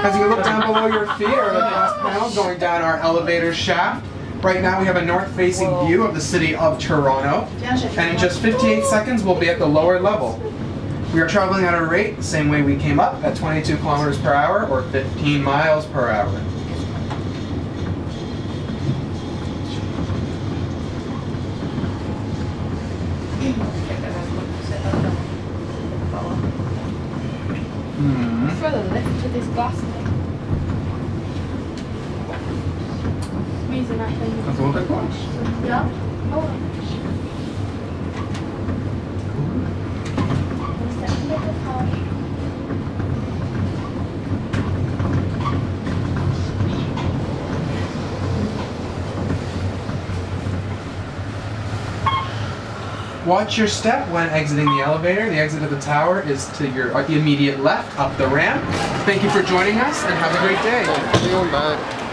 As you look down below your feet are the glass panels going down our elevator shaft. Right now we have a north-facing view of the city of Toronto. And in just 58 seconds we'll be at the lower level. We are traveling at a rate the same way we came up, at 22 kilometers per hour or 15 miles per hour. For the lift to this glass thing. Reason I think. That's what it was. Yeah. Oh. Watch your step when exiting the elevator. The exit of the tower is to your immediate left up the ramp. Thank you for joining us and have a great day. See you back.